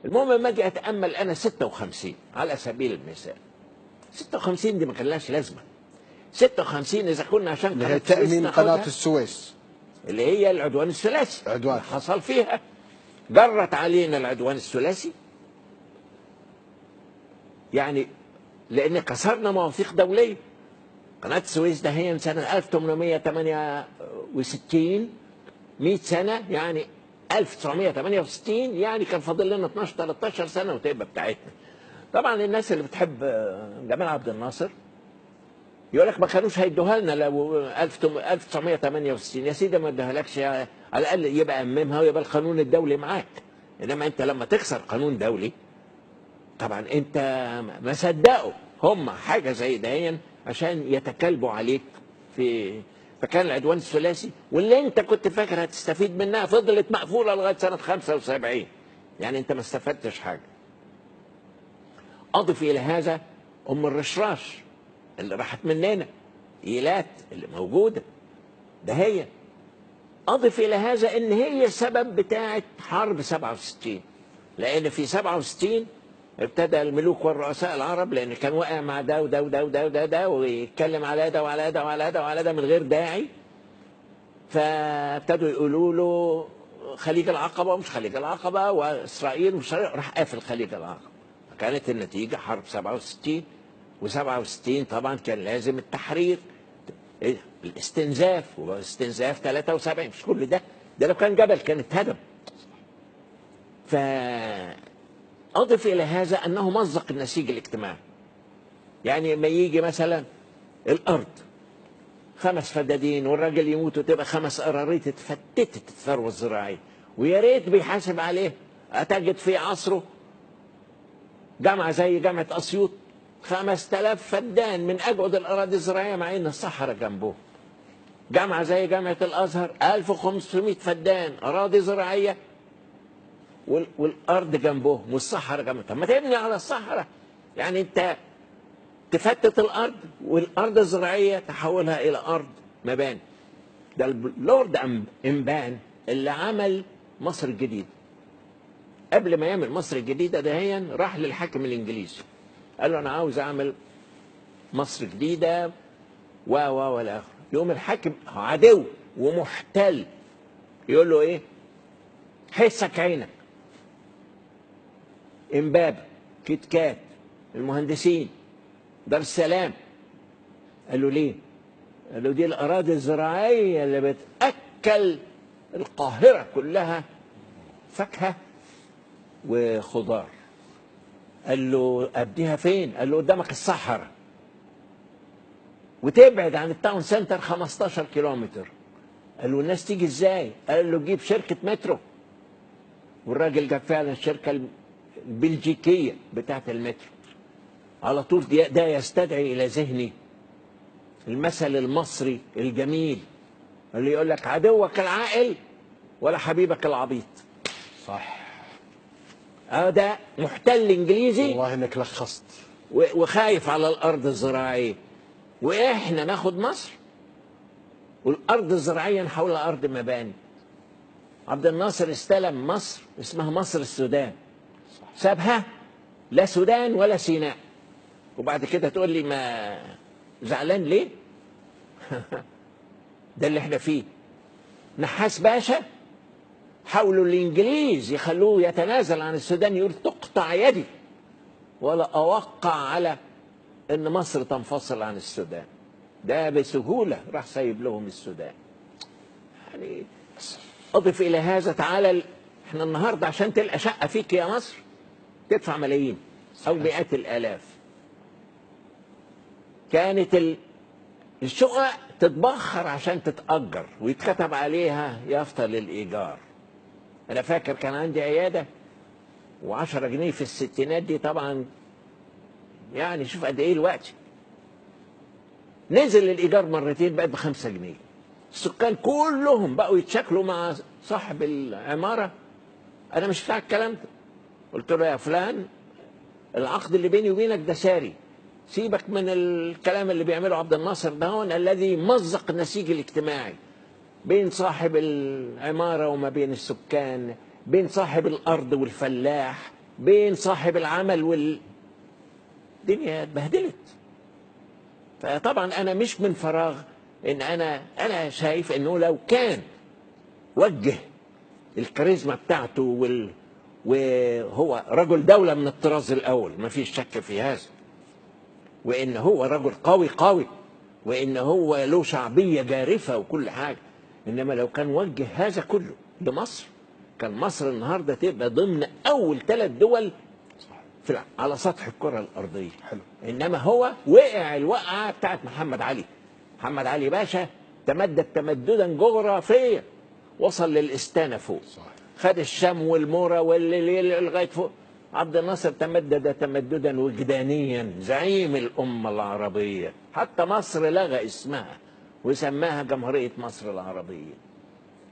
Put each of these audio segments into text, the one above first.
المهم لما اجي اتامل انا 56 على سبيل المثال، 56 دي ما كان لهاش لازمه. 56 اذا كنا عشان اللي هي قناه السويس تامين ناخدها، قناه السويس، اللي هي العدوان الثلاثي عدوان اللي حصل فيها، جرت علينا العدوان الثلاثي يعني، لان كسرنا مواثيق دوليه. قناه السويس ده هي من سنه 1868، 100 سنه يعني، 1968 يعني كان فاضل لنا 12 13 سنه وتبقى بتاعتنا. طبعا الناس اللي بتحب جمال عبد الناصر يقول لك ما كانوش هيدوها لنا لو 1968. يا سيدي ما ادوهالكش، على الاقل يبقى اممها ويبقى القانون الدولي معاك. انما انت لما تكسر قانون دولي، طبعا انت ما صدقوا هم حاجه زي دهين عشان يتكلبوا عليك في. فكان العدوان الثلاثي واللي انت كنت فاكر هتستفيد منها فضلت مقفوله لغايه سنه 75، يعني انت ما استفدتش حاجه. اضف الى هذا ام الرشراش اللي راحت مننا، ايلات اللي موجوده ده هي. اضف الى هذا ان هي السبب بتاعه حرب 67، لان في 67 ابتدى الملوك والرؤساء العرب، لان كان واقع مع ده وده وده وده وده ده، ويتكلم على ده وعلى ده وعلى ده وعلى ده من غير داعي، فابتدوا يقولوا له خليج العقبه ومش خليج العقبه، واسرائيل مش راح قافل خليج العقبه. فكانت النتيجه حرب 67. و67 طبعا كان لازم التحرير، الاستنزاف، واستنزاف 73، مش كل ده، ده لو كان جبل كان اتهدم. فأضف إلى هذا أنه مزق النسيج الاجتماعي. يعني ما يجي مثلا الأرض 5 فدادين والراجل يموت وتبقى 5 قراريط، اتفتتت الثروة الزراعية، ويا ريت بيحاسب عليه. أتجد في عصره جامعة زي جامعة أسيوط 5000 فدان من أجود الأراضي الزراعية، مع إن الصحراء جنبه. جامعة زي جامعة الأزهر 1500 فدان أراضي زراعية والأرض جنبهم والصحراء جنبهم. طب ما تبني على الصحراء، يعني أنت تفتت الأرض والأرض الزراعية تحولها إلى أرض مباني. ده اللورد إمبان اللي عمل مصر الجديدة. قبل ما يعمل مصر الجديدة دهيا راح للحاكم الإنجليزي قال له أنا عاوز أعمل مصر جديدة ولا آخر. يوم الحاكم عدو ومحتل يقول له إيه؟ حسك عينك، إمبابة، كيت كات، المهندسين، دار السلام. قال له ليه؟ قال له دي الأراضي الزراعية اللي بتأكل القاهرة كلها فاكهة وخضار. قال له أبديها فين؟ قال له قدامك الصحراء، وتبعد عن التاون سنتر 15 كيلومتر. قال له الناس تيجي ازاي؟ قال له جيب شركة مترو. والراجل جاب فعلا الشركة البلجيكية بتاعت المترو. على طول ده يستدعي إلى ذهني المثل المصري الجميل اللي يقول لك عدوك العاقل ولا حبيبك العبيط. صح. ده محتل انجليزي والله انك لخصت. وخايف على الارض الزراعيه، واحنا ناخد مصر والارض الزراعيه نحولها ارض مباني. عبد الناصر استلم مصر اسمها مصر السودان، سابها لا سودان ولا سيناء. وبعد كده تقول لي ما زعلان ليه؟ ده اللي احنا فيه. نحاس باشا حاولوا الانجليز يخلوه يتنازل عن السودان، يقول تقطع يدي ولا اوقع على ان مصر تنفصل عن السودان. ده بسهوله راح سايب لهم السودان. يعني اضف الى هذا، تعالى احنا النهارده عشان تلقى شقه فيك يا مصر تدفع ملايين او مئات الالاف. كانت الشقق تتبخر عشان تتأجر ويتكتب عليها يافطة للإيجار. أنا فاكر كان عندي عيادة و10 جنيه في الستينات دي طبعا، يعني شوف قد إيه الوقت. نزل الإيجار مرتين بقت ب5 جنيه. السكان كلهم بقوا يتشكلوا مع صاحب العمارة، أنا مش بتاع الكلام ده. قلت له يا فلان العقد اللي بيني وبينك ده ساري، سيبك من الكلام اللي بيعمله عبد الناصر ده هون الذي مزق النسيج الاجتماعي بين صاحب العمارة وما بين السكان، بين صاحب الأرض والفلاح. بين صاحب العمل والدنيا اتبهدلت. فطبعا انا مش من فراغ ان انا شايف انه لو كان وجه الكاريزما بتاعته وهو رجل دولة من الطراز الأول، ما فيش شك في هذا، وإن هو رجل قوي قوي، وإن هو له شعبية جارفة وكل حاجة. إنما لو كان وجه هذا كله لمصر، كان مصر النهاردة تبقى ضمن أول 3 دول على سطح الكرة الأرضية. حلو. إنما هو وقع الوقعة بتاعت محمد علي. محمد علي باشا تمدد تمددا جغرافيا، وصل للإستانة فوق، صح. خد الشام والمورا لغايه فوق. عبد الناصر تمدد تمددا وجدانيا، زعيم الامه العربيه، حتى مصر لغى اسمها وسماها جمهوريه مصر العربيه.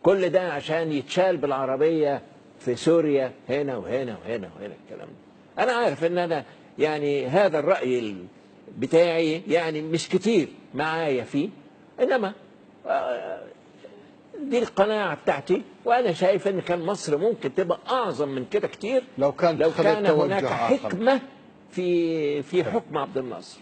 كل ده عشان يتشال بالعربيه في سوريا هنا وهنا وهنا وهنا. الكلام ده انا عارف ان انا يعني هذا الراي بتاعي يعني مش كتير معايا فيه، انما دي القناعة بتاعتي، وأنا شايف إن كان مصر ممكن تبقى أعظم من كده كتير لو كان كان هناك توجه آخر. حكمة في حكم عبد الناصر.